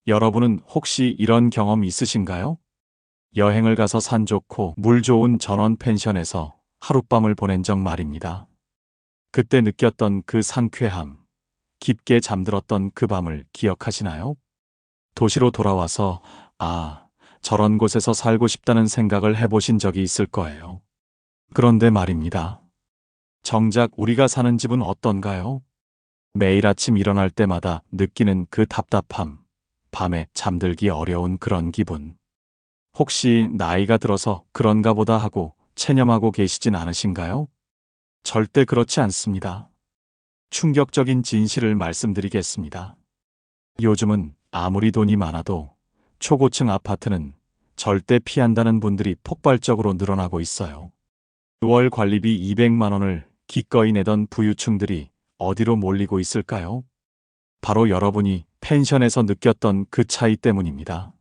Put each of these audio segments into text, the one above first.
여러분은 혹시 이런 경험 있으신가요? 여행을 가서 산 좋고 물 좋은 전원 펜션에서 하룻밤을 보낸 적 말입니다. 그때 느꼈던 그 상쾌함, 깊게 잠들었던 그 밤을 기억하시나요? 도시로 돌아와서, 저런 곳에서 살고 싶다는 생각을 해보신 적이 있을 거예요. 그런데 말입니다. 정작 우리가 사는 집은 어떤가요? 매일 아침 일어날 때마다 느끼는 그 답답함, 밤에 잠들기 어려운 그런 기분. 혹시 나이가 들어서 그런가 보다 하고 체념하고 계시진 않으신가요? 절대 그렇지 않습니다. 충격적인 진실을 말씀드리겠습니다. 요즘은 아무리 돈이 많아도 초고층 아파트는 절대 피한다는 분들이 폭발적으로 늘어나고 있어요. 월 관리비 200만 원을 기꺼이 내던 부유층들이 어디로 몰리고 있을까요? 바로 여러분이 펜션에서 느꼈던 그 차이 때문입니다.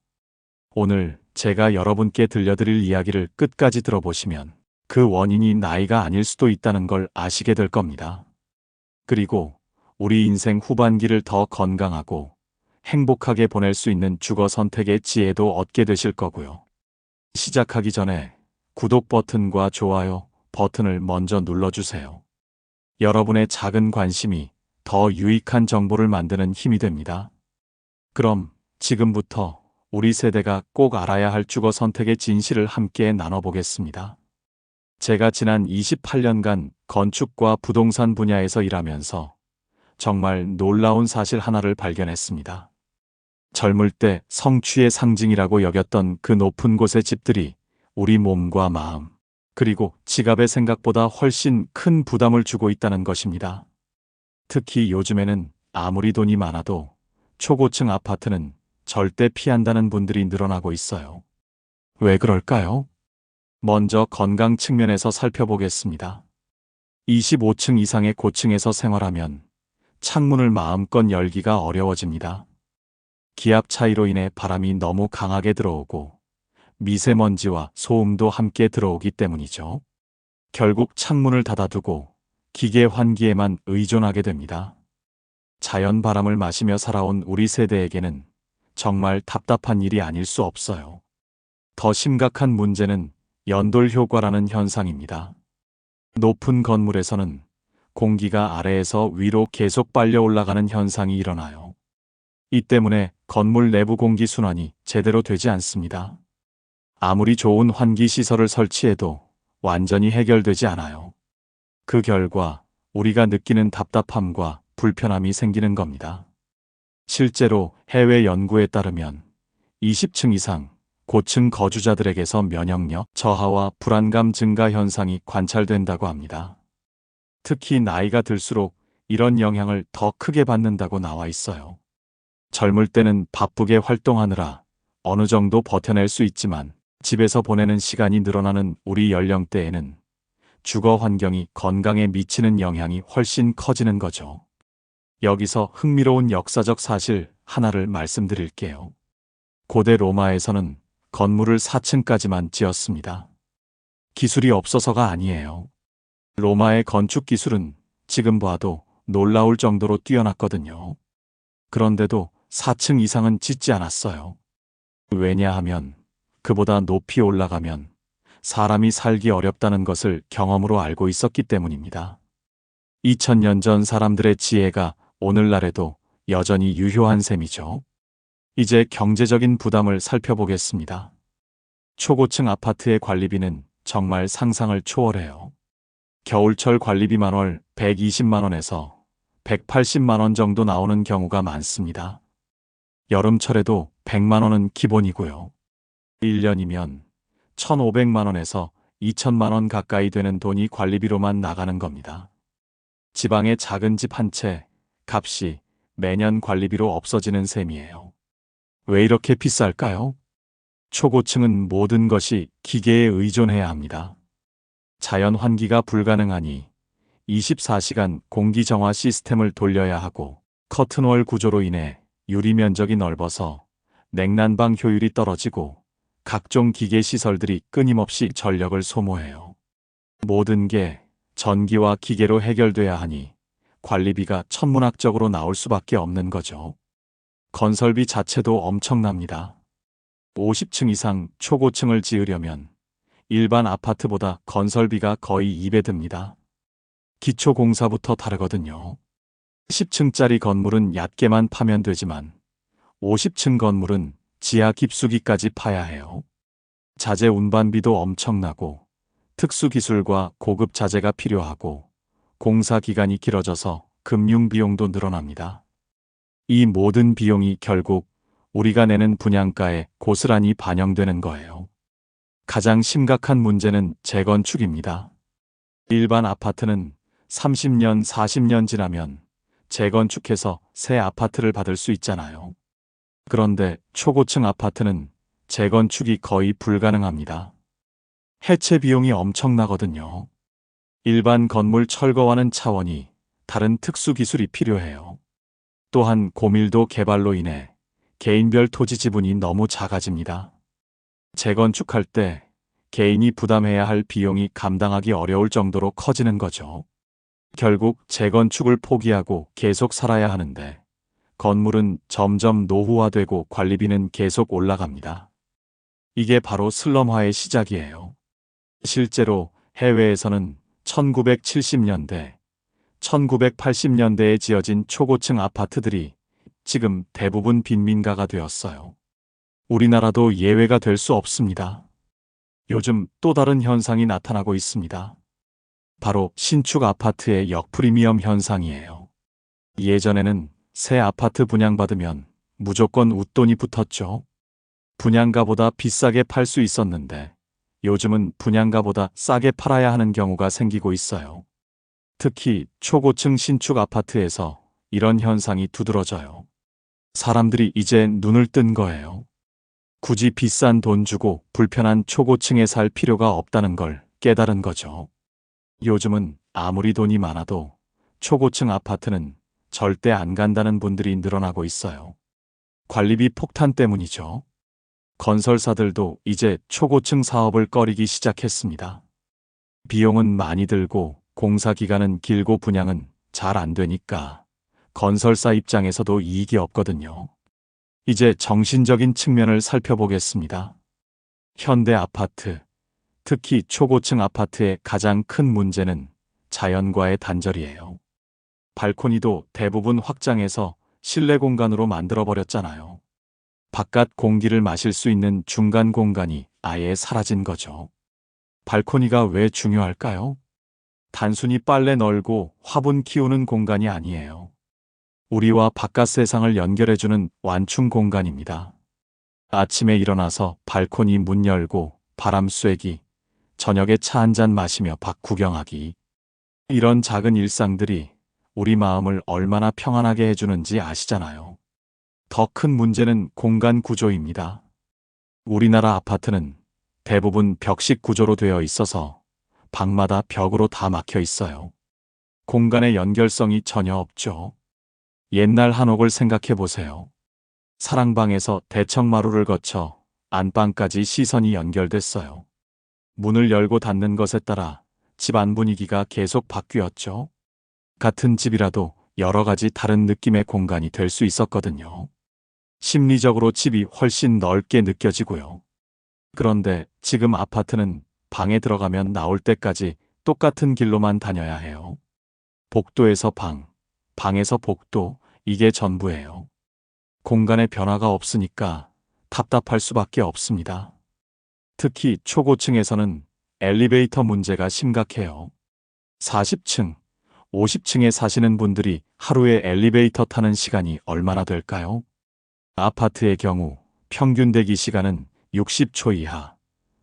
오늘 제가 여러분께 들려드릴 이야기를 끝까지 들어보시면 그 원인이 나이가 아닐 수도 있다는 걸 아시게 될 겁니다. 그리고 우리 인생 후반기를 더 건강하고 행복하게 보낼 수 있는 주거 선택의 지혜도 얻게 되실 거고요. 시작하기 전에 구독 버튼과 좋아요 버튼을 먼저 눌러주세요. 여러분의 작은 관심이 더 유익한 정보를 만드는 힘이 됩니다. 그럼 지금부터 우리 세대가 꼭 알아야 할 주거 선택의 진실을 함께 나눠보겠습니다. 제가 지난 28년간 건축과 부동산 분야에서 일하면서 정말 놀라운 사실 하나를 발견했습니다. 젊을 때 성취의 상징이라고 여겼던 그 높은 곳의 집들이 우리 몸과 마음, 그리고 지갑의 생각보다 훨씬 큰 부담을 주고 있다는 것입니다. 특히 요즘에는 아무리 돈이 많아도 초고층 아파트는 절대 피한다는 분들이 늘어나고 있어요. 왜 그럴까요? 먼저 건강 측면에서 살펴보겠습니다. 25층 이상의 고층에서 생활하면 창문을 마음껏 열기가 어려워집니다. 기압 차이로 인해 바람이 너무 강하게 들어오고 미세먼지와 소음도 함께 들어오기 때문이죠. 결국 창문을 닫아두고 기계 환기에만 의존하게 됩니다. 자연 바람을 마시며 살아온 우리 세대에게는 정말 답답한 일이 아닐 수 없어요. 더 심각한 문제는 연돌 효과라는 현상입니다. 높은 건물에서는 공기가 아래에서 위로 계속 빨려 올라가는 현상이 일어나요. 이 때문에 건물 내부 공기 순환이 제대로 되지 않습니다. 아무리 좋은 환기 시설을 설치해도 완전히 해결되지 않아요. 그 결과 우리가 느끼는 답답함과 불편함이 생기는 겁니다. 실제로 해외 연구에 따르면 20층 이상 고층 거주자들에게서 면역력 저하와 불안감 증가 현상이 관찰된다고 합니다. 특히 나이가 들수록 이런 영향을 더 크게 받는다고 나와 있어요. 젊을 때는 바쁘게 활동하느라 어느 정도 버텨낼 수 있지만 집에서 보내는 시간이 늘어나는 우리 연령대에는 주거 환경이 건강에 미치는 영향이 훨씬 커지는 거죠. 여기서 흥미로운 역사적 사실 하나를 말씀드릴게요. 고대 로마에서는 건물을 4층까지만 지었습니다. 기술이 없어서가 아니에요. 로마의 건축 기술은 지금 봐도 놀라울 정도로 뛰어났거든요. 그런데도 4층 이상은 짓지 않았어요. 왜냐하면 그보다 높이 올라가면 사람이 살기 어렵다는 것을 경험으로 알고 있었기 때문입니다. 2000년 전 사람들의 지혜가 오늘날에도 여전히 유효한 셈이죠. 이제 경제적인 부담을 살펴보겠습니다. 초고층 아파트의 관리비는 정말 상상을 초월해요. 겨울철 관리비만 월 120만 원에서 180만 원 정도 나오는 경우가 많습니다. 여름철에도 100만 원은 기본이고요. 1년이면 1,500만 원에서 2천만 원 가까이 되는 돈이 관리비로만 나가는 겁니다. 지방의 작은 집 한 채 값이 매년 관리비로 없어지는 셈이에요. 왜 이렇게 비쌀까요? 초고층은 모든 것이 기계에 의존해야 합니다. 자연 환기가 불가능하니 24시간 공기 정화 시스템을 돌려야 하고 커튼월 구조로 인해 유리 면적이 넓어서 냉난방 효율이 떨어지고 각종 기계 시설들이 끊임없이 전력을 소모해요. 모든 게 전기와 기계로 해결돼야 하니 관리비가 천문학적으로 나올 수밖에 없는 거죠. 건설비 자체도 엄청납니다. 50층 이상 초고층을 지으려면 일반 아파트보다 건설비가 거의 2배 듭니다. 기초공사부터 다르거든요. 10층짜리 건물은 얕게만 파면 되지만 50층 건물은 지하 깊숙이까지 파야 해요. 자재 운반비도 엄청나고 특수기술과 고급 자재가 필요하고 공사 기간이 길어져서 금융 비용도 늘어납니다. 이 모든 비용이 결국 우리가 내는 분양가에 고스란히 반영되는 거예요. 가장 심각한 문제는 재건축입니다. 일반 아파트는 30년, 40년 지나면 재건축해서 새 아파트를 받을 수 있잖아요. 그런데 초고층 아파트는 재건축이 거의 불가능합니다. 해체 비용이 엄청나거든요. 일반 건물 철거와는 차원이 다른 특수 기술이 필요해요. 또한 고밀도 개발로 인해 개인별 토지 지분이 너무 작아집니다. 재건축할 때 개인이 부담해야 할 비용이 감당하기 어려울 정도로 커지는 거죠. 결국 재건축을 포기하고 계속 살아야 하는데 건물은 점점 노후화되고 관리비는 계속 올라갑니다. 이게 바로 슬럼화의 시작이에요. 실제로 해외에서는 1970년대, 1980년대에 지어진 초고층 아파트들이 지금 대부분 빈민가가 되었어요. 우리나라도 예외가 될 수 없습니다. 요즘 또 다른 현상이 나타나고 있습니다. 바로 신축 아파트의 역프리미엄 현상이에요. 예전에는 새 아파트 분양받으면 무조건 웃돈이 붙었죠. 분양가보다 비싸게 팔 수 있었는데 요즘은 분양가보다 싸게 팔아야 하는 경우가 생기고 있어요. 특히 초고층 신축 아파트에서 이런 현상이 두드러져요. 사람들이 이제 눈을 뜬 거예요. 굳이 비싼 돈 주고 불편한 초고층에 살 필요가 없다는 걸 깨달은 거죠. 요즘은 아무리 돈이 많아도 초고층 아파트는 절대 안 간다는 분들이 늘어나고 있어요. 관리비 폭탄 때문이죠. 건설사들도 이제 초고층 사업을 꺼리기 시작했습니다. 비용은 많이 들고 공사 기간은 길고 분양은 잘 안 되니까 건설사 입장에서도 이익이 없거든요. 이제 정신적인 측면을 살펴보겠습니다. 현대 아파트, 특히 초고층 아파트의 가장 큰 문제는 자연과의 단절이에요. 발코니도 대부분 확장해서 실내 공간으로 만들어버렸잖아요. 바깥 공기를 마실 수 있는 중간 공간이 아예 사라진 거죠. 발코니가 왜 중요할까요? 단순히 빨래 널고 화분 키우는 공간이 아니에요. 우리와 바깥 세상을 연결해주는 완충 공간입니다. 아침에 일어나서 발코니 문 열고 바람 쐬기, 저녁에 차 한잔 마시며 밖 구경하기. 이런 작은 일상들이 우리 마음을 얼마나 평안하게 해주는지 아시잖아요. 더 큰 문제는 공간 구조입니다. 우리나라 아파트는 대부분 벽식 구조로 되어 있어서 방마다 벽으로 다 막혀 있어요. 공간의 연결성이 전혀 없죠. 옛날 한옥을 생각해 보세요. 사랑방에서 대청마루를 거쳐 안방까지 시선이 연결됐어요. 문을 열고 닫는 것에 따라 집안 분위기가 계속 바뀌었죠. 같은 집이라도 여러 가지 다른 느낌의 공간이 될 수 있었거든요. 심리적으로 집이 훨씬 넓게 느껴지고요. 그런데 지금 아파트는 방에 들어가면 나올 때까지 똑같은 길로만 다녀야 해요. 복도에서 방, 방에서 복도, 이게 전부예요. 공간의 변화가 없으니까 답답할 수밖에 없습니다. 특히 초고층에서는 엘리베이터 문제가 심각해요. 40층, 50층에 사시는 분들이 하루에 엘리베이터 타는 시간이 얼마나 될까요? 아파트의 경우 평균 대기 시간은 60초 이하,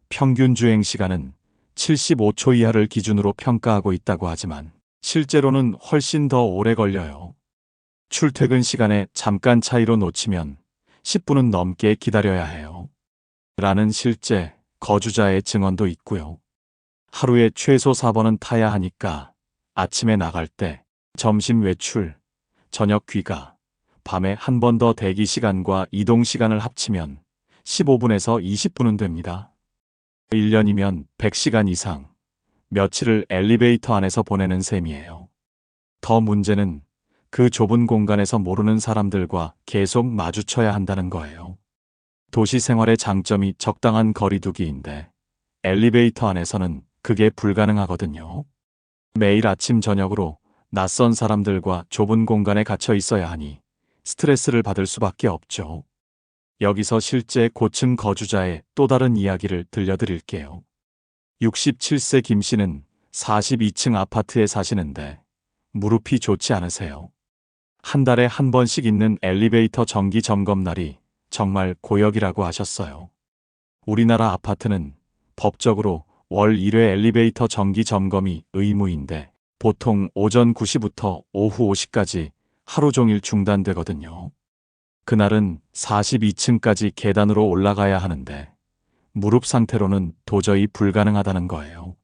평균 주행 시간은 75초 이하를 기준으로 평가하고 있다고 하지만 실제로는 훨씬 더 오래 걸려요. 출퇴근 시간에 잠깐 차이로 놓치면 10분은 넘게 기다려야 해요. 라는 실제 거주자의 증언도 있고요. 하루에 최소 4번은 타야 하니까 아침에 나갈 때, 점심 외출, 저녁 귀가, 밤에 한 번 더 대기 시간과 이동 시간을 합치면 15분에서 20분은 됩니다. 1년이면 100시간 이상, 며칠을 엘리베이터 안에서 보내는 셈이에요. 더 문제는 그 좁은 공간에서 모르는 사람들과 계속 마주쳐야 한다는 거예요. 도시 생활의 장점이 적당한 거리두기인데 엘리베이터 안에서는 그게 불가능하거든요. 매일 아침 저녁으로 낯선 사람들과 좁은 공간에 갇혀 있어야 하니 스트레스를 받을 수밖에 없죠. 여기서 실제 고층 거주자의 또 다른 이야기를 들려드릴게요. 67세 김 씨는 42층 아파트에 사시는데 무릎이 좋지 않으세요. 한 달에 한 번씩 있는 엘리베이터 정기 점검 날이 정말 고역이라고 하셨어요. 우리나라 아파트는 법적으로 월 1회 엘리베이터 정기 점검이 의무인데 보통 오전 9시부터 오후 5시까지 하루 종일 중단되거든요. 그날은 42층까지 계단으로 올라가야 하는데 무릎 상태로는 도저히 불가능하다는 거예요.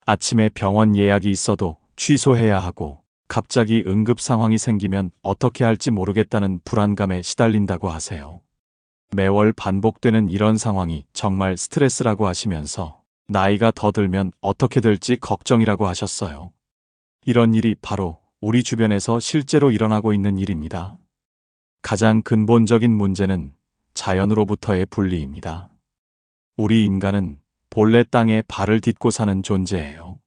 아침에 병원 예약이 있어도 취소해야 하고 갑자기 응급 상황이 생기면 어떻게 할지 모르겠다는 불안감에 시달린다고 하세요. 매월 반복되는 이런 상황이 정말 스트레스라고 하시면서 나이가 더 들면 어떻게 될지 걱정이라고 하셨어요. 이런 일이 바로 우리 주변에서 실제로 일어나고 있는 일입니다. 가장 근본적인 문제는 자연으로부터의 분리입니다. 우리 인간은 본래 땅에 발을 딛고 사는 존재예요.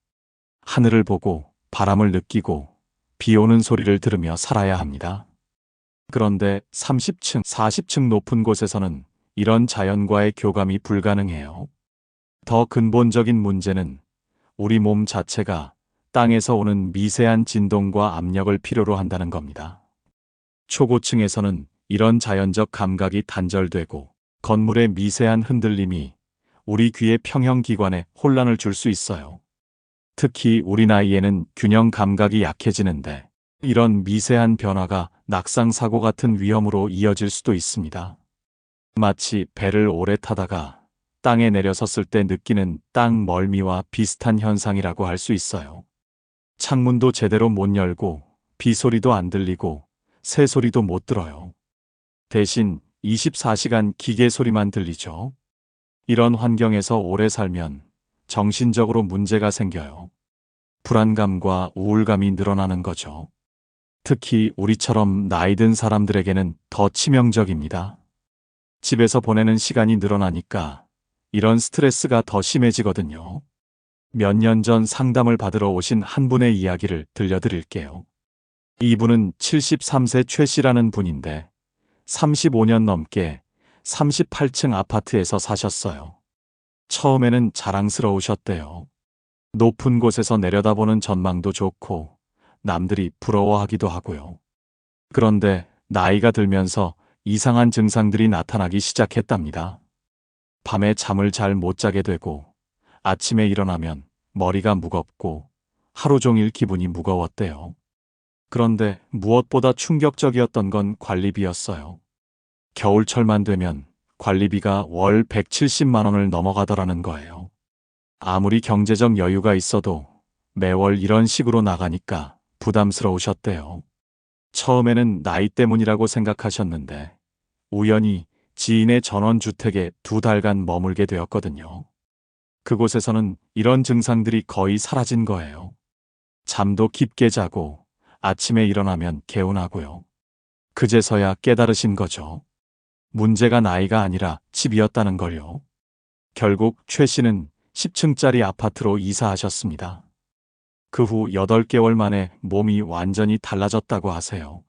하늘을 보고 바람을 느끼고 비 오는 소리를 들으며 살아야 합니다. 그런데 30층, 40층 높은 곳에서는 이런 자연과의 교감이 불가능해요. 더 근본적인 문제는 우리 몸 자체가 땅에서 오는 미세한 진동과 압력을 필요로 한다는 겁니다. 초고층에서는 이런 자연적 감각이 단절되고 건물의 미세한 흔들림이 우리 귀의 평형기관에 혼란을 줄 수 있어요. 특히 우리 나이에는 균형 감각이 약해지는데 이런 미세한 변화가 낙상 사고 같은 위험으로 이어질 수도 있습니다. 마치 배를 오래 타다가 땅에 내려섰을 때 느끼는 땅 멀미와 비슷한 현상이라고 할 수 있어요. 창문도 제대로 못 열고 비 소리도 안 들리고 새 소리도 못 들어요. 대신 24시간 기계 소리만 들리죠. 이런 환경에서 오래 살면 정신적으로 문제가 생겨요. 불안감과 우울감이 늘어나는 거죠. 특히 우리처럼 나이 든 사람들에게는 더 치명적입니다. 집에서 보내는 시간이 늘어나니까 이런 스트레스가 더 심해지거든요. 몇 년 전 상담을 받으러 오신 한 분의 이야기를 들려드릴게요. 이분은 73세 최 씨라는 분인데 35년 넘게 38층 아파트에서 사셨어요. 처음에는 자랑스러우셨대요. 높은 곳에서 내려다보는 전망도 좋고 남들이 부러워하기도 하고요. 그런데 나이가 들면서 이상한 증상들이 나타나기 시작했답니다. 밤에 잠을 잘 못 자게 되고 아침에 일어나면 머리가 무겁고 하루 종일 기분이 무거웠대요. 그런데 무엇보다 충격적이었던 건 관리비였어요. 겨울철만 되면 관리비가 월 170만 원을 넘어가더라는 거예요. 아무리 경제적 여유가 있어도 매월 이런 식으로 나가니까 부담스러우셨대요. 처음에는 나이 때문이라고 생각하셨는데 우연히 지인의 전원주택에 2달간 머물게 되었거든요. 그곳에서는 이런 증상들이 거의 사라진 거예요. 잠도 깊게 자고 아침에 일어나면 개운하고요. 그제서야 깨달으신 거죠. 문제가 나이가 아니라 집이었다는 걸요. 결국 최 씨는 10층짜리 아파트로 이사하셨습니다. 그 후 8개월 만에 몸이 완전히 달라졌다고 하세요.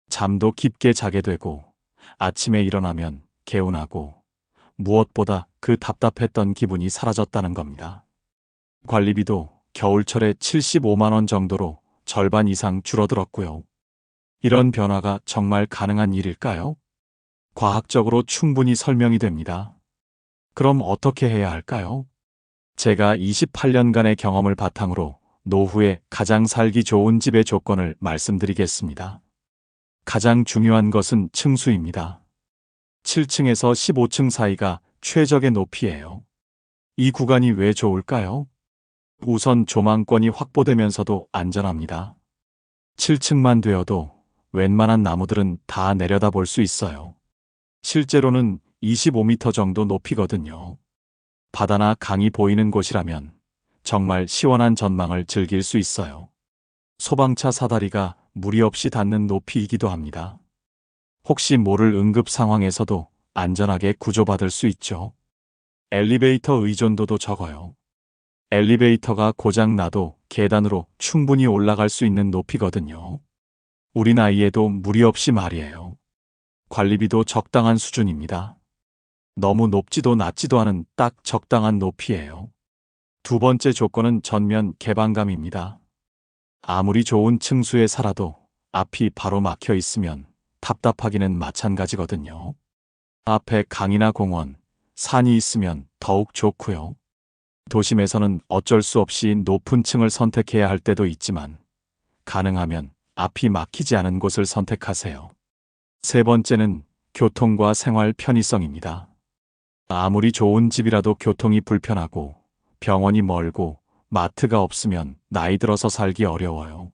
잠도 깊게 자게 되고 아침에 일어나면 개운하고 무엇보다 그 답답했던 기분이 사라졌다는 겁니다. 관리비도 겨울철에 75만 원 정도로 절반 이상 줄어들었고요. 이런 변화가 정말 가능한 일일까요? 과학적으로 충분히 설명이 됩니다. 그럼 어떻게 해야 할까요? 제가 28년간의 경험을 바탕으로 노후에 가장 살기 좋은 집의 조건을 말씀드리겠습니다. 가장 중요한 것은 층수입니다. 7층에서 15층 사이가 최적의 높이예요. 이 구간이 왜 좋을까요? 우선 조망권이 확보되면서도 안전합니다. 7층만 되어도 웬만한 나무들은 다 내려다볼 수 있어요. 실제로는 25m 정도 높이거든요. 바다나 강이 보이는 곳이라면 정말 시원한 전망을 즐길 수 있어요. 소방차 사다리가 무리 없이 닿는 높이이기도 합니다. 혹시 모를 응급 상황에서도 안전하게 구조받을 수 있죠. 엘리베이터 의존도도 적어요. 엘리베이터가 고장 나도 계단으로 충분히 올라갈 수 있는 높이거든요. 우리 나이에도 무리 없이 말이에요. 관리비도 적당한 수준입니다. 너무 높지도 낮지도 않은 딱 적당한 높이예요. 두 번째 조건은 전면 개방감입니다. 아무리 좋은 층수에 살아도 앞이 바로 막혀 있으면 답답하기는 마찬가지거든요. 앞에 강이나 공원, 산이 있으면 더욱 좋고요. 도심에서는 어쩔 수 없이 높은 층을 선택해야 할 때도 있지만 가능하면 앞이 막히지 않은 곳을 선택하세요. 세 번째는 교통과 생활 편의성입니다. 아무리 좋은 집이라도 교통이 불편하고 병원이 멀고 마트가 없으면 나이 들어서 살기 어려워요.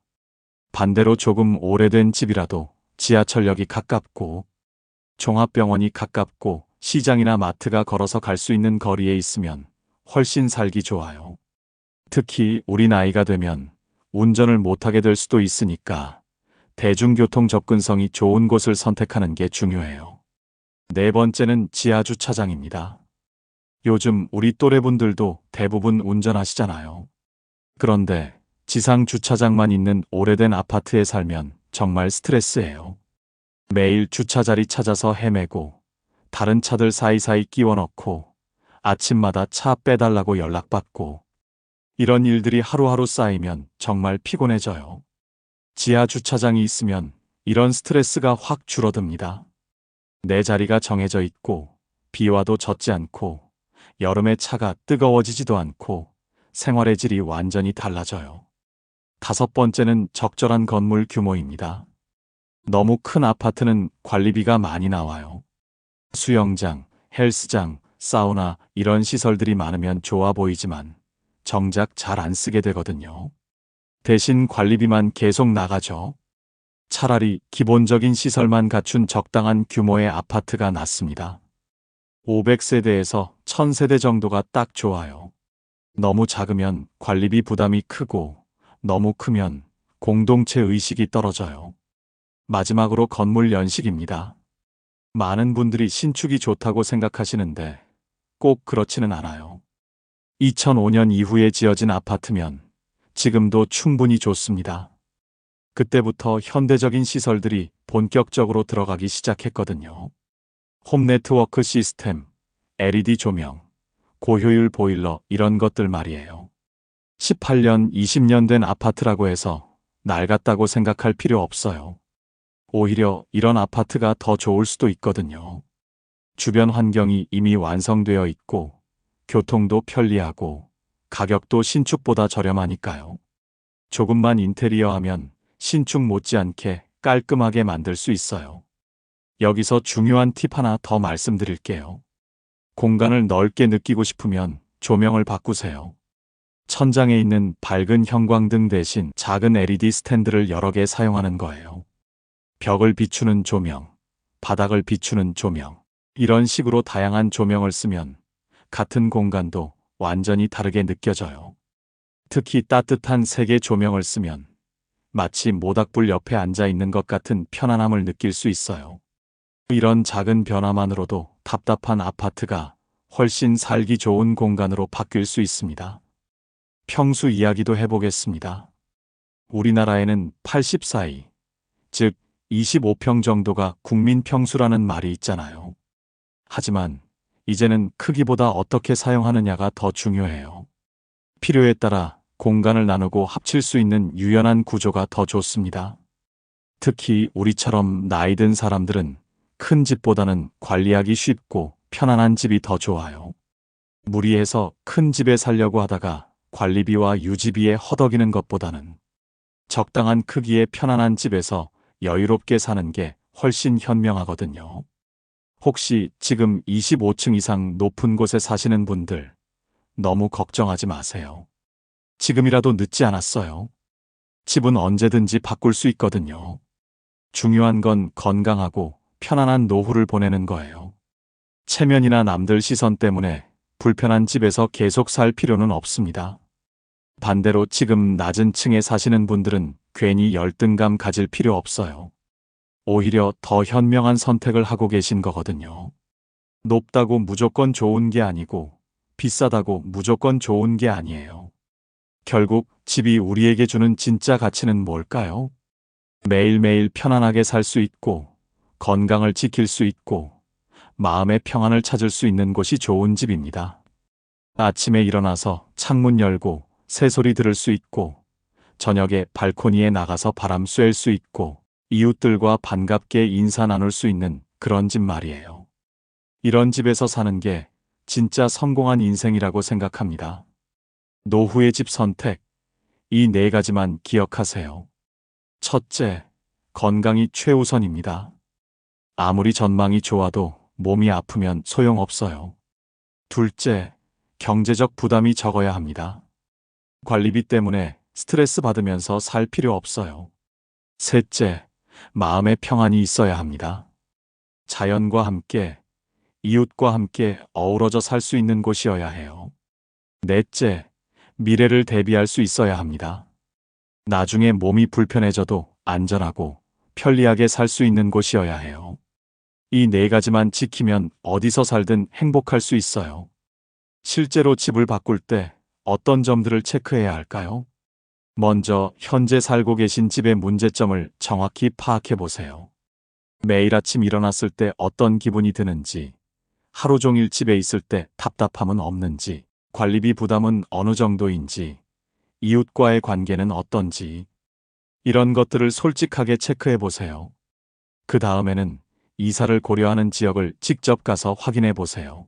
반대로 조금 오래된 집이라도 지하철역이 가깝고 종합병원이 가깝고 시장이나 마트가 걸어서 갈 수 있는 거리에 있으면 훨씬 살기 좋아요. 특히 우리 나이가 되면 운전을 못하게 될 수도 있으니까 대중교통 접근성이 좋은 곳을 선택하는 게 중요해요. 네 번째는 지하 주차장입니다. 요즘 우리 또래분들도 대부분 운전하시잖아요. 그런데 지상 주차장만 있는 오래된 아파트에 살면 정말 스트레스예요. 매일 주차 자리 찾아서 헤매고 다른 차들 사이사이 끼워 넣고 아침마다 차 빼달라고 연락받고 이런 일들이 하루하루 쌓이면 정말 피곤해져요. 지하 주차장이 있으면 이런 스트레스가 확 줄어듭니다. 내 자리가 정해져 있고 비 와도 젖지 않고 여름에 차가 뜨거워지지도 않고 생활의 질이 완전히 달라져요. 다섯 번째는 적절한 건물 규모입니다. 너무 큰 아파트는 관리비가 많이 나와요. 수영장, 헬스장, 사우나 이런 시설들이 많으면 좋아 보이지만 정작 잘 안 쓰게 되거든요. 대신 관리비만 계속 나가죠. 차라리 기본적인 시설만 갖춘 적당한 규모의 아파트가 낫습니다. 500세대에서 1000세대 정도가 딱 좋아요. 너무 작으면 관리비 부담이 크고 너무 크면 공동체 의식이 떨어져요. 마지막으로 건물 연식입니다. 많은 분들이 신축이 좋다고 생각하시는데 꼭 그렇지는 않아요. 2005년 이후에 지어진 아파트면 지금도 충분히 좋습니다. 그때부터 현대적인 시설들이 본격적으로 들어가기 시작했거든요. 홈 네트워크 시스템, LED 조명, 고효율 보일러 이런 것들 말이에요. 18년, 20년 된 아파트라고 해서 낡았다고 생각할 필요 없어요. 오히려 이런 아파트가 더 좋을 수도 있거든요. 주변 환경이 이미 완성되어 있고 교통도 편리하고 가격도 신축보다 저렴하니까요. 조금만 인테리어 하면 신축 못지않게 깔끔하게 만들 수 있어요. 여기서 중요한 팁 하나 더 말씀드릴게요. 공간을 넓게 느끼고 싶으면 조명을 바꾸세요. 천장에 있는 밝은 형광등 대신 작은 LED 스탠드를 여러 개 사용하는 거예요. 벽을 비추는 조명, 바닥을 비추는 조명, 이런 식으로 다양한 조명을 쓰면 같은 공간도 완전히 다르게 느껴져요. 특히 따뜻한 색의 조명을 쓰면 마치 모닥불 옆에 앉아 있는 것 같은 편안함을 느낄 수 있어요. 이런 작은 변화만으로도 답답한 아파트가 훨씬 살기 좋은 공간으로 바뀔 수 있습니다. 평수 이야기도 해보겠습니다. 우리나라에는 84이, 즉 25평 정도가 국민 평수라는 말이 있잖아요. 하지만 이제는 크기보다 어떻게 사용하느냐가 더 중요해요. 필요에 따라 공간을 나누고 합칠 수 있는 유연한 구조가 더 좋습니다. 특히 우리처럼 나이 든 사람들은 큰 집보다는 관리하기 쉽고 편안한 집이 더 좋아요. 무리해서 큰 집에 살려고 하다가 관리비와 유지비에 허덕이는 것보다는 적당한 크기의 편안한 집에서 여유롭게 사는 게 훨씬 현명하거든요. 혹시 지금 25층 이상 높은 곳에 사시는 분들 너무 걱정하지 마세요. 지금이라도 늦지 않았어요. 집은 언제든지 바꿀 수 있거든요. 중요한 건 건강하고 편안한 노후를 보내는 거예요. 체면이나 남들 시선 때문에 불편한 집에서 계속 살 필요는 없습니다. 반대로 지금 낮은 층에 사시는 분들은 괜히 열등감 가질 필요 없어요. 오히려 더 현명한 선택을 하고 계신 거거든요. 높다고 무조건 좋은 게 아니고 비싸다고 무조건 좋은 게 아니에요. 결국 집이 우리에게 주는 진짜 가치는 뭘까요? 매일매일 편안하게 살 수 있고 건강을 지킬 수 있고 마음의 평안을 찾을 수 있는 곳이 좋은 집입니다. 아침에 일어나서 창문 열고 새소리 들을 수 있고 저녁에 발코니에 나가서 바람 쐴 수 있고 이웃들과 반갑게 인사 나눌 수 있는 그런 집 말이에요. 이런 집에서 사는 게 진짜 성공한 인생이라고 생각합니다. 노후의 집 선택, 이 네 가지만 기억하세요. 첫째, 건강이 최우선입니다. 아무리 전망이 좋아도 몸이 아프면 소용없어요. 둘째, 경제적 부담이 적어야 합니다. 관리비 때문에 스트레스 받으면서 살 필요 없어요. 셋째, 마음의 평안이 있어야 합니다. 자연과 함께, 이웃과 함께 어우러져 살 수 있는 곳이어야 해요. 넷째, 미래를 대비할 수 있어야 합니다. 나중에 몸이 불편해져도 안전하고 편리하게 살 수 있는 곳이어야 해요. 이 네 가지만 지키면 어디서 살든 행복할 수 있어요. 실제로 집을 바꿀 때 어떤 점들을 체크해야 할까요? 먼저 현재 살고 계신 집의 문제점을 정확히 파악해 보세요. 매일 아침 일어났을 때 어떤 기분이 드는지, 하루 종일 집에 있을 때 답답함은 없는지, 관리비 부담은 어느 정도인지, 이웃과의 관계는 어떤지, 이런 것들을 솔직하게 체크해 보세요. 그 다음에는 이사를 고려하는 지역을 직접 가서 확인해 보세요.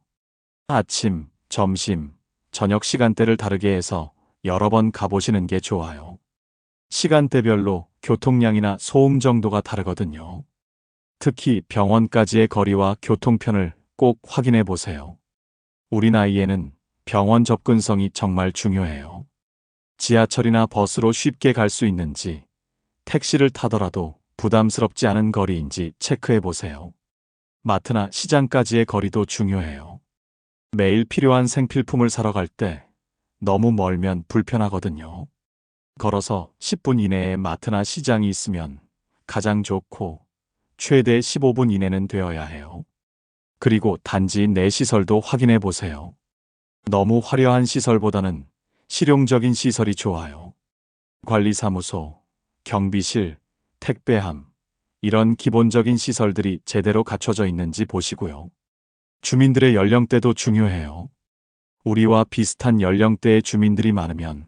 아침, 점심, 저녁 시간대를 다르게 해서 여러 번 가보시는 게 좋아요. 시간대별로 교통량이나 소음 정도가 다르거든요. 특히 병원까지의 거리와 교통편을 꼭 확인해 보세요. 우리 나이에는 병원 접근성이 정말 중요해요. 지하철이나 버스로 쉽게 갈 수 있는지, 택시를 타더라도 부담스럽지 않은 거리인지 체크해 보세요. 마트나 시장까지의 거리도 중요해요. 매일 필요한 생필품을 사러 갈 때 너무 멀면 불편하거든요. 걸어서 10분 이내에 마트나 시장이 있으면 가장 좋고 최대 15분 이내는 되어야 해요. 그리고 단지 내 시설도 확인해 보세요. 너무 화려한 시설보다는 실용적인 시설이 좋아요. 관리사무소, 경비실, 택배함, 이런 기본적인 시설들이 제대로 갖춰져 있는지 보시고요. 주민들의 연령대도 중요해요. 우리와 비슷한 연령대의 주민들이 많으면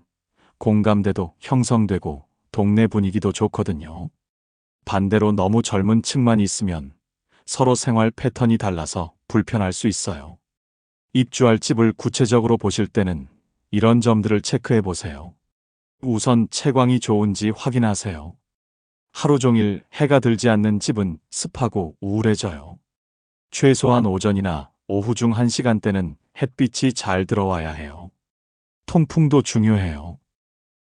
공감대도 형성되고 동네 분위기도 좋거든요. 반대로 너무 젊은 층만 있으면 서로 생활 패턴이 달라서 불편할 수 있어요. 입주할 집을 구체적으로 보실 때는 이런 점들을 체크해 보세요. 우선 채광이 좋은지 확인하세요. 하루 종일 해가 들지 않는 집은 습하고 우울해져요. 최소한 오전이나 오후 중 1시간대는 햇빛이 잘 들어와야 해요. 통풍도 중요해요.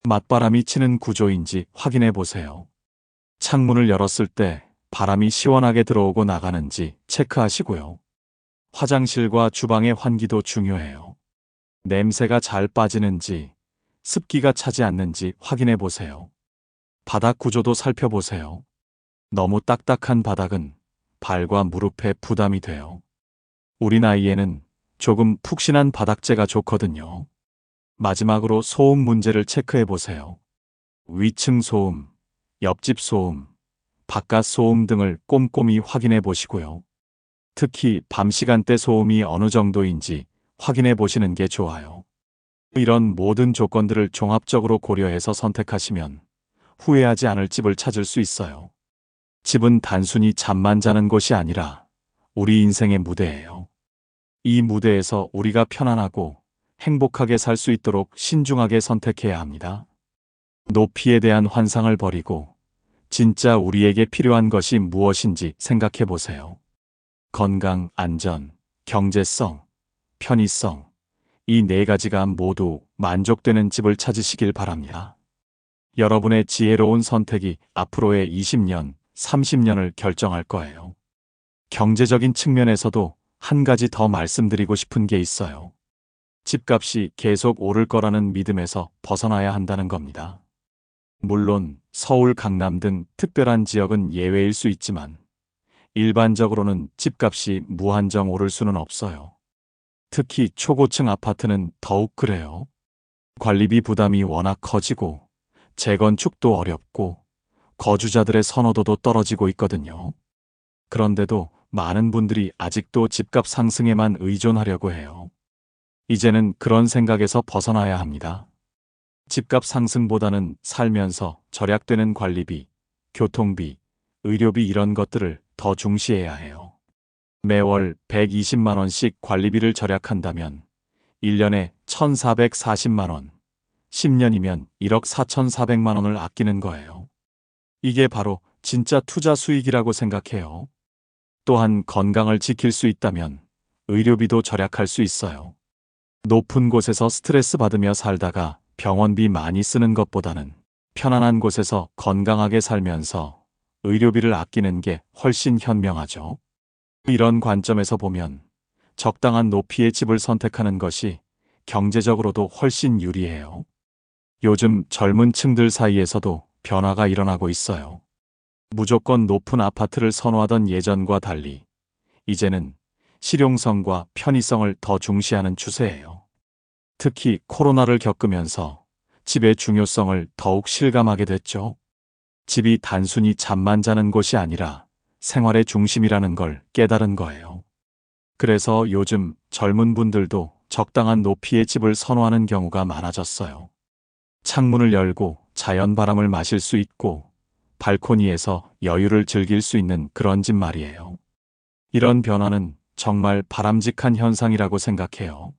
맞바람이 치는 구조인지 확인해 보세요. 창문을 열었을 때 바람이 시원하게 들어오고 나가는지 체크하시고요. 화장실과 주방의 환기도 중요해요. 냄새가 잘 빠지는지, 습기가 차지 않는지 확인해 보세요. 바닥 구조도 살펴보세요. 너무 딱딱한 바닥은 발과 무릎에 부담이 돼요. 우리 나이에는 조금 푹신한 바닥재가 좋거든요. 마지막으로 소음 문제를 체크해 보세요. 위층 소음, 옆집 소음, 바깥 소음 등을 꼼꼼히 확인해 보시고요. 특히 밤 시간대 소음이 어느 정도인지 확인해 보시는 게 좋아요. 이런 모든 조건들을 종합적으로 고려해서 선택하시면 후회하지 않을 집을 찾을 수 있어요. 집은 단순히 잠만 자는 곳이 아니라 우리 인생의 무대예요. 이 무대에서 우리가 편안하고 행복하게 살 수 있도록 신중하게 선택해야 합니다. 높이에 대한 환상을 버리고 진짜 우리에게 필요한 것이 무엇인지 생각해 보세요. 건강, 안전, 경제성, 편의성, 이 네 가지가 모두 만족되는 집을 찾으시길 바랍니다. 여러분의 지혜로운 선택이 앞으로의 20년, 30년을 결정할 거예요. 경제적인 측면에서도 한 가지 더 말씀드리고 싶은 게 있어요. 집값이 계속 오를 거라는 믿음에서 벗어나야 한다는 겁니다. 물론 서울, 강남 등 특별한 지역은 예외일 수 있지만 일반적으로는 집값이 무한정 오를 수는 없어요. 특히 초고층 아파트는 더욱 그래요. 관리비 부담이 워낙 커지고 재건축도 어렵고 거주자들의 선호도도 떨어지고 있거든요. 그런데도 많은 분들이 아직도 집값 상승에만 의존하려고 해요. 이제는 그런 생각에서 벗어나야 합니다. 집값 상승보다는 살면서 절약되는 관리비, 교통비, 의료비 이런 것들을 더 중시해야 해요. 매월 120만 원씩 관리비를 절약한다면 1년에 1,440만 원, 10년이면 1억 4,400만 원을 아끼는 거예요. 이게 바로 진짜 투자 수익이라고 생각해요. 또한 건강을 지킬 수 있다면 의료비도 절약할 수 있어요. 높은 곳에서 스트레스 받으며 살다가 병원비 많이 쓰는 것보다는 편안한 곳에서 건강하게 살면서 의료비를 아끼는 게 훨씬 현명하죠. 이런 관점에서 보면 적당한 높이의 집을 선택하는 것이 경제적으로도 훨씬 유리해요. 요즘 젊은 층들 사이에서도 변화가 일어나고 있어요. 무조건 높은 아파트를 선호하던 예전과 달리 이제는 실용성과 편의성을 더 중시하는 추세예요. 특히 코로나를 겪으면서 집의 중요성을 더욱 실감하게 됐죠. 집이 단순히 잠만 자는 곳이 아니라 생활의 중심이라는 걸 깨달은 거예요. 그래서 요즘 젊은 분들도 적당한 높이의 집을 선호하는 경우가 많아졌어요. 창문을 열고 자연 바람을 마실 수 있고 발코니에서 여유를 즐길 수 있는 그런 집 말이에요. 이런 변화는 정말 바람직한 현상이라고 생각해요.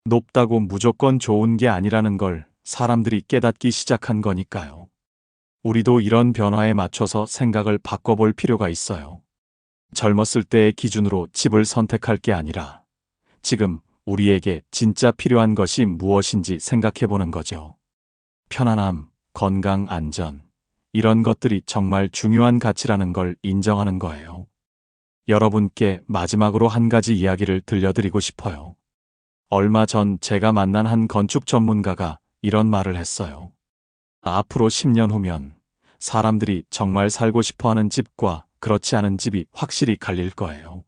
높다고 무조건 좋은 게 아니라는 걸 사람들이 깨닫기 시작한 거니까요. 우리도 이런 변화에 맞춰서 생각을 바꿔볼 필요가 있어요. 젊었을 때의 기준으로 집을 선택할 게 아니라 지금 우리에게 진짜 필요한 것이 무엇인지 생각해 보는 거죠. 편안함, 건강, 안전, 이런 것들이 정말 중요한 가치라는 걸 인정하는 거예요. 여러분께 마지막으로 한 가지 이야기를 들려드리고 싶어요. 얼마 전 제가 만난 한 건축 전문가가 이런 말을 했어요. 앞으로 10년 후면 사람들이 정말 살고 싶어 하는 집과 그렇지 않은 집이 확실히 갈릴 거예요.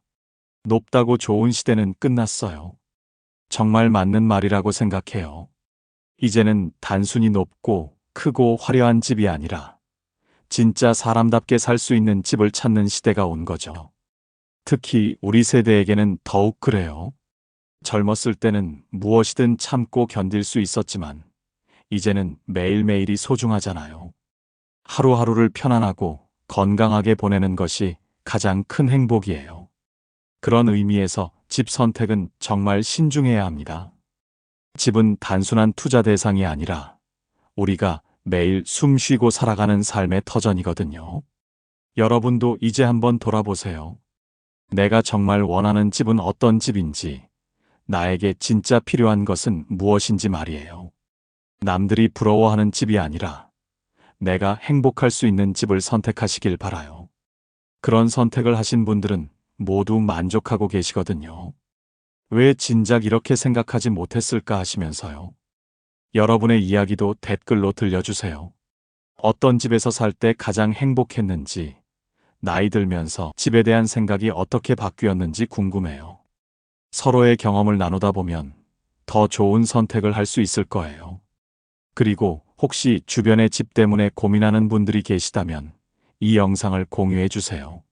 높다고 좋은 시대는 끝났어요. 정말 맞는 말이라고 생각해요. 이제는 단순히 높고 크고 화려한 집이 아니라 진짜 사람답게 살 수 있는 집을 찾는 시대가 온 거죠. 특히 우리 세대에게는 더욱 그래요. 젊었을 때는 무엇이든 참고 견딜 수 있었지만 이제는 매일매일이 소중하잖아요. 하루하루를 편안하고 건강하게 보내는 것이 가장 큰 행복이에요. 그런 의미에서 집 선택은 정말 신중해야 합니다. 집은 단순한 투자 대상이 아니라 우리가 매일 숨 쉬고 살아가는 삶의 터전이거든요. 여러분도 이제 한번 돌아보세요. 내가 정말 원하는 집은 어떤 집인지, 나에게 진짜 필요한 것은 무엇인지 말이에요. 남들이 부러워하는 집이 아니라 내가 행복할 수 있는 집을 선택하시길 바라요. 그런 선택을 하신 분들은 모두 만족하고 계시거든요. 왜 진작 이렇게 생각하지 못했을까 하시면서요. 여러분의 이야기도 댓글로 들려주세요. 어떤 집에서 살 때 가장 행복했는지, 나이 들면서 집에 대한 생각이 어떻게 바뀌었는지 궁금해요. 서로의 경험을 나누다 보면 더 좋은 선택을 할 수 있을 거예요. 그리고 혹시 주변에 집 때문에 고민하는 분들이 계시다면 이 영상을 공유해 주세요.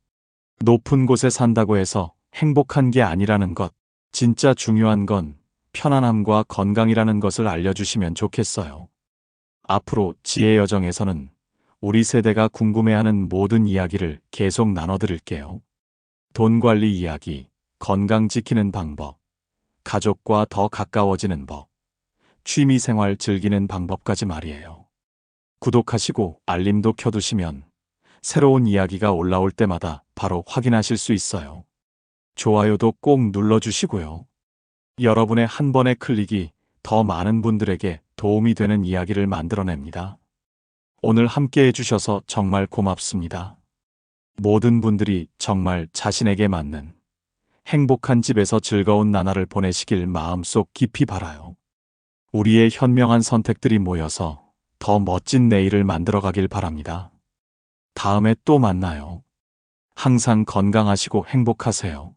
높은 곳에 산다고 해서 행복한 게 아니라는 것, 진짜 중요한 건 편안함과 건강이라는 것을 알려주시면 좋겠어요. 앞으로 지혜 여정에서는 우리 세대가 궁금해하는 모든 이야기를 계속 나눠드릴게요. 돈 관리 이야기, 건강 지키는 방법, 가족과 더 가까워지는 법, 취미 생활 즐기는 방법까지 말이에요. 구독하시고 알림도 켜두시면 새로운 이야기가 올라올 때마다 바로 확인하실 수 있어요. 좋아요도 꼭 눌러주시고요. 여러분의 한 번의 클릭이 더 많은 분들에게 도움이 되는 이야기를 만들어냅니다. 오늘 함께 해주셔서 정말 고맙습니다. 모든 분들이 정말 자신에게 맞는 행복한 집에서 즐거운 나날을 보내시길 마음속 깊이 바라요. 우리의 현명한 선택들이 모여서 더 멋진 내일을 만들어 가길 바랍니다. 다음에 또 만나요. 항상 건강하시고 행복하세요.